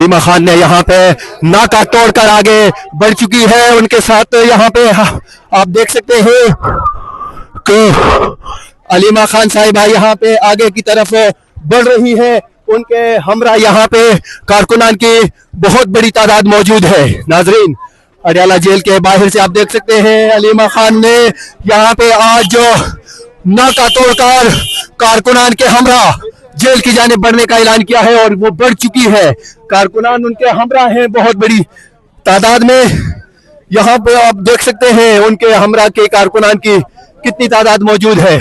रीमा खान ने यहाँ पे नाका तोड़कर आगे बढ़ चुकी है। उनके साथ यहाँ पे आप देख सकते हैं कि अलीमा खान साहिबा यहाँ पे आगे की तरफ बढ़ रही है। उनके हमरा यहाँ पे कारकुनान की बहुत बड़ी तादाद मौजूद है। नाजरीन, अडयाला जेल के बाहर से आप देख सकते हैं अलीमा खान ने यहाँ पे आज जो नाका तोड़कर कारकुनान के हमरा जेल की जानिब बढ़ने का ऐलान किया है और वो बढ़ चुकी है। कारकुनान उनके हमरा हैं बहुत बड़ी तादाद में। यहाँ पे आप देख सकते हैं उनके हमरा के कारकुनान की कितनी तादाद मौजूद है।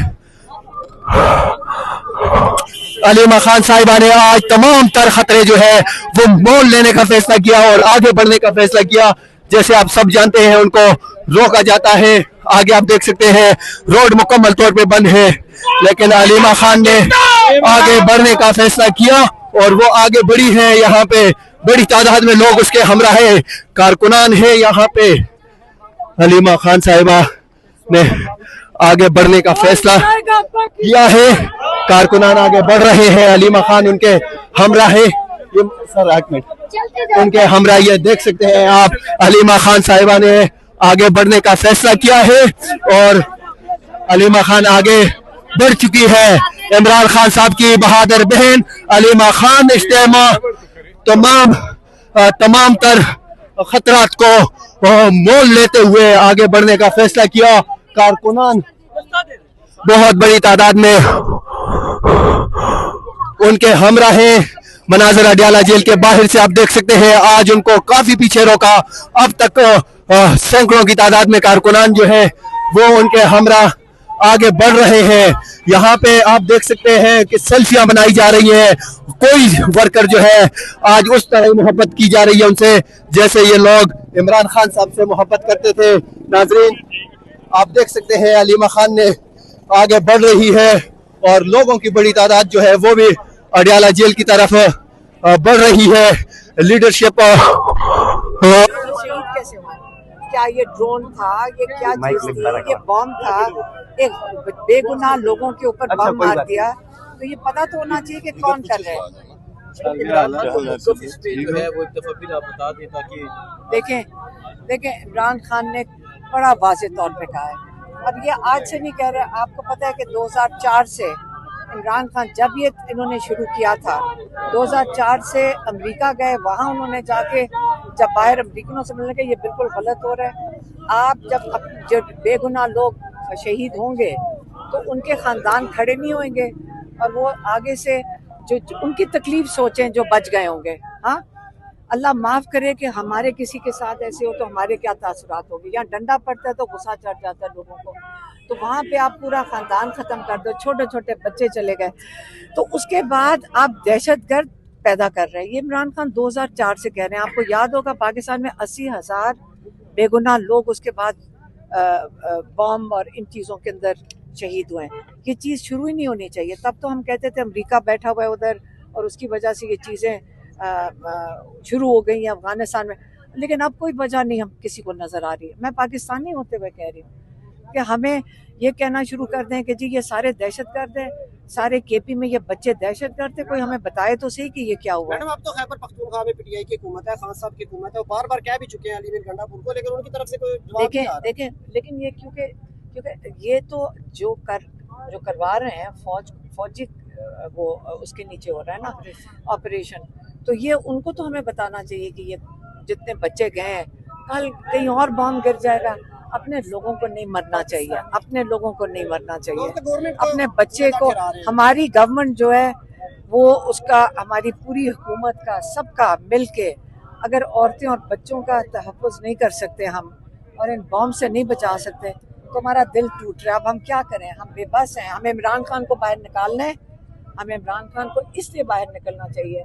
अलीमा खान साहिबा ने आज तमाम तर खतरे जो है वो मोल लेने का फैसला किया और आगे बढ़ने का फैसला किया। जैसे आप सब जानते हैं उनको रोका जाता है। आगे आप देख सकते हैं रोड मुकम्मल तौर पे बंद है, लेकिन अलीमा खान ने आगे बढ़ने का फैसला किया और वो आगे बढ़ी है। यहाँ पे बड़ी तादाद में लोग उसके हमरा है, कारकुनान है। यहाँ पे अलीमा खान साहिबा ने आगे बढ़ने का फैसला किया है। कारकुनान आगे बढ़ रहे हैं, अलीमा खान उनके हमरा है। ये सर एक मिनट, उनके हमरा ये देख सकते हैं आप, अलीमा खान साहिबा ने आगे बढ़ने का फैसला किया है और अलीमा खान आगे बढ़ चुकी है। इमरान खान साहब की बहादुर बहन अलीमा खान इस्तेमा तमाम तर खतरात को मोल लेते हुए आगे बढ़ने का फैसला किया। कारकुनान बहुत बड़ी तादाद में उनके हमरा हैं। मनाजर अडयाला जेल के बाहर से आप देख सकते हैं आज उनको काफी पीछे रोका। अब तक सैकड़ों की तादाद में कारकुनान जो है वो उनके हमरा आगे बढ़ रहे हैं। यहाँ पे आप देख सकते हैं कि सेल्फियां बनाई जा रही हैं। कोई वर्कर जो है आज उस तरह मोहब्बत की जा रही है उनसे जैसे ये लोग इमरान खान साहब से मोहब्बत करते थे। नाजरीन, आप देख सकते हैं अलीमा खान ने आगे बढ़ रही है और लोगों की बड़ी तादाद जो है वो भी अडयाला जेल की तरफ बढ़ रही है। लीडरशिप कैसे हुआ? क्या ये ड्रोन था? ये क्या चीज थी? ये बम था? एक बेगुनाह लोगों के ऊपर बम मार दिया, तो ये पता तो होना चाहिए कि कौन कर रहे हैं। देखें इमरान खान ने बड़ा वाज़े तौर पे कहा है और ये आज से नहीं कह रहे। आपको पता है कि 2004 से इमरान खान जब ये इन्होंने शुरू किया था, 2004 से अमेरिका गए, वहाँ उन्होंने जाके जब बाहर अमेरिकनों से मिलने के ये बिल्कुल गलत हो रहा है। आप जब बेगुनाह लोग शहीद होंगे तो उनके ख़ानदान खड़े नहीं होंगे और वो आगे से जो उनकी तकलीफ सोचें जो बच गए होंगे। हाँ, अल्लाह माफ़ करे कि हमारे किसी के साथ ऐसे हो तो हमारे क्या तासुरात होंगे। यहाँ डंडा पड़ता है तो गुस्सा चढ़ जाता है लोगों को, तो वहाँ पे आप पूरा ख़ानदान ख़त्म कर दो, छोटे छोटे बच्चे चले गए, तो उसके बाद आप दहशतगर्द पैदा कर रहे हैं। ये इमरान खान 2004 से कह रहे हैं। आपको याद होगा पाकिस्तान में 80,000 बेगुनाह लोग उसके बाद बम और इन चीज़ों के अंदर शहीद हुए हैं। ये चीज़ शुरू ही नहीं होनी चाहिए। तब तो हम कहते थे अमेरिका बैठा हुआ है उधर और उसकी वजह से ये चीज़ें शुरू हो गई हैं अफ़गानिस्तान में, लेकिन अब कोई वजह नहीं हम किसी को नज़र आ रही है। मैं पाकिस्तानी होते हुए कह रही हूँ कि हमें ये कहना शुरू कर दें कि जी ये सारे दहशतगर्द हैं, सारे केपी में ये बच्चे दहशतगर्द थे। कोई हमें बताए तो सही कि ये क्या हुआ। मैडम, आप तो खैबर पख्तूनख्वा में पीटीआई की हुकूमत है, खान साहब की हुकूमत है, बार बार कह भी चुके हैं अली बिन गंडापुर को, लेकिन उनकी तरफ से कोई जवाब नहीं आ रहा। देखें लेकिन ये क्योंकि ये तो जो करवा रहे हैं फौजी वो उसके नीचे हो रहा है ना ऑपरेशन, तो ये उनको तो हमें बताना चाहिए कि ये जितने बच्चे गए हैं कल कहीं और बम गिर जाएगा। अपने लोगों को नहीं मरना चाहिए, अपने लोगों को नहीं मरना चाहिए। अपने बच्चे को हमारी गवर्नमेंट जो है वो उसका हमारी पूरी हुकूमत का सबका मिल के अगर औरतें और बच्चों का तहफ़्फ़ुज़ नहीं कर सकते हम और इन बम से नहीं बचा सकते तो हमारा दिल टूट रहा है। अब हम क्या करें? हम बेबस हैं। हमें इमरान खान को बाहर निकालना है। हमें इमरान खान को इसलिए बाहर निकलना चाहिए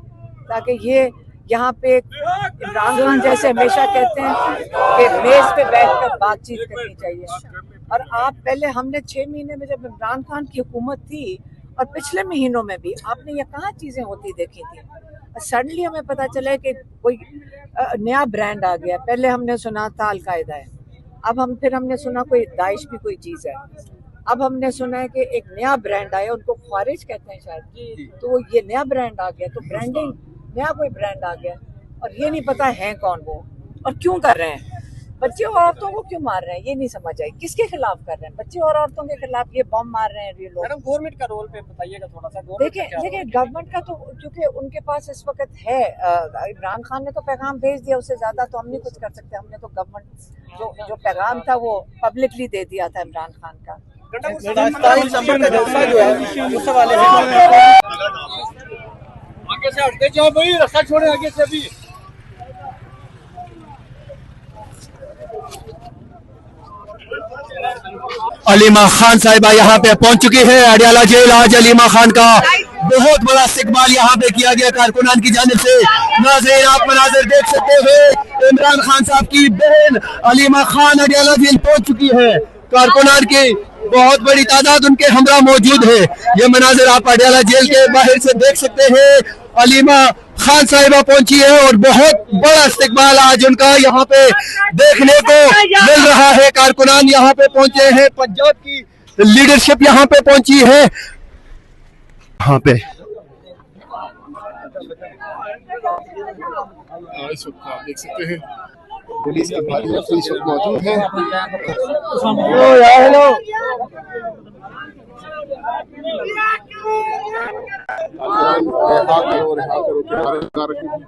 ताकि ये यहाँ पे इमरान खान जैसे हमेशा कहते हैं कि मेज़ पे बैठकर बातचीत करनी चाहिए। और आप पहले हमने 6 महीने में जब इमरान खान की हुकूमत थी और पिछले महीनों में भी आपने ये कहाँ चीज़ें होती देखी थी। सडनली हमें पता चला कि कोई नया ब्रांड आ गया। पहले हमने सुना था अलकायदा है, अब फिर हमने सुना कोई दाइश भी कोई चीज़ है, अब हमने सुना है कि एक नया ब्रांड आया, उनको ख्वारिज कहते हैं शायद, तो ये नया ब्रांड आ गया। तो ब्रांडिंग नया कोई ब्रांड आ गया, और ये नहीं पता है कौन वो और क्यों कर रहे हैं। बच्चे और औरतों को क्यों मार रहे हैं ये नहीं समझ आई। किसके खिलाफ कर रहे हैं? बच्चे और औरतों के खिलाफ ये बम मार रहे हैं ये लोग। मैडम गवर्नमेंट का रोल पे बताइएगा थोड़ा सा। देखिए गवर्नमेंट का तो क्योंकि उनके पास इस वक्त है, इमरान खान ने तो पैगाम भेज दिया, उससे ज्यादा तो हम नहीं कुछ कर सकते। हमने तो गवर्नमेंट जो पैगाम था वो पब्लिकली दे दिया था इमरान खान का। आगे से हटते जाओ भाई, रास्ता छोड़े आगे से अभी। अलीमा खान साहिबा यहाँ पे पहुंच चुकी है अडियाला जेल। आज अलीमा खान का बहुत बड़ा इस्तकबाल यहाँ पे किया गया कारकुनान की जानिब से। नाज़रीन आप मनाज़िर देख सकते हैं, इमरान खान साहब की बहन अलीमा खान अडियाला जेल पहुंच चुकी है। कारकुनान की बहुत बड़ी तादाद उनके हमरा मौजूद है। ये मनाज़िर आप अडियाला जेल के बाहर से देख सकते हैं। अलीमा खान साहिबा पहुंची है और बहुत बड़ा इस्तकबाल आज उनका यहाँ पे देखने को मिल रहा है। कारकुनान यहाँ पे पहुंचे हैं, पंजाब की लीडरशिप यहाँ पे पहुंची है। यहाँ पे इस वक्त आप देख सकते हैं पुलिस की भारी हफ्ते इस वक्त मौजूद है। रिहा करो के बारे में बता रहे हैं।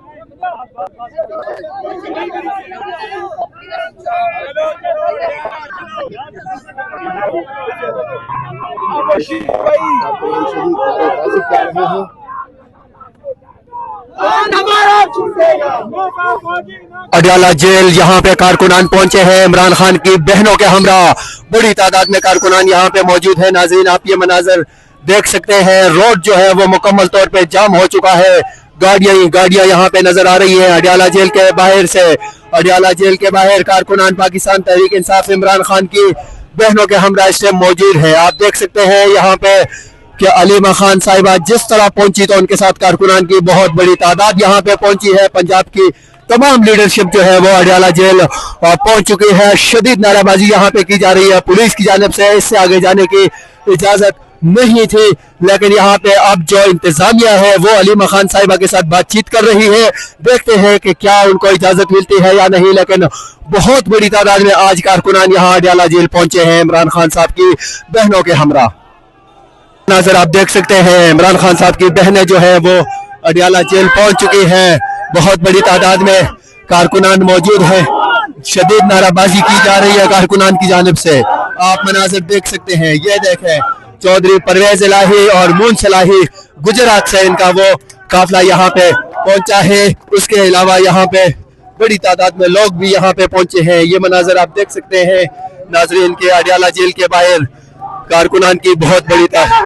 अडियाला जेल यहाँ पे कारकुनान पहुंचे हैं। इमरान खान की बहनों के हमरा बड़ी तादाद में कारकुनान यहाँ पे मौजूद है। नाज़रीन आप ये मनाजर देख सकते हैं। रोड जो है वो मुकम्मल तौर पे जाम हो चुका है। गाड़ियां यहाँ पे नजर आ रही है अडियाला जेल के बाहर से। अडियाला जेल के बाहर कारकुनान पाकिस्तान तहरीक इंसाफ इमरान खान की बहनों के हमरा इस टाइम मौजूद है। आप देख सकते हैं यहाँ पे कि अलीमा खान साहिबा जिस तरह पहुंची तो उनके साथ कारकुनान की बहुत बड़ी तादाद यहाँ पे पहुंची है। पंजाब की तमाम लीडरशिप जो है वो अडियाला जेल पहुंच चुकी है। शदीद नाराबाजी यहाँ पे की जा रही है पुलिस की जानिब से। इससे आगे जाने की इजाजत नहीं थी, लेकिन यहाँ पे अब जो इंतजामिया है वो अलीमा खान साहिबा के साथ बातचीत कर रही है। देखते हैं कि क्या उनको इजाजत मिलती है या नहीं, लेकिन बहुत बड़ी तादाद में आज कारकुनान यहाँ अडियाला जेल पहुंचे हैं इमरान खान साहब की बहनों के हमरा। नाज़र आप देख सकते हैं इमरान खान साहब की बहनें जो है वो अडियाला जेल पहुंच चुकी हैं। बहुत बड़ी तादाद में कारकुनान मौजूद है। शदीद नाराबाजी की जा रही है कारकुनान की जानिब से। आप मनाज़र देख सकते हैं। ये देखें चौधरी परवेज इलाही और मून सलाही गुजरात से इनका वो काफिला यहाँ पे पहुंचा है। उसके अलावा यहाँ पे बड़ी तादाद में लोग भी यहाँ पे पहुंचे हैं। ये मनाज़र आप देख सकते हैं नाज़रीन के अडियाला जेल के बाहर कारकुनान की बहुत बड़ी तादाद।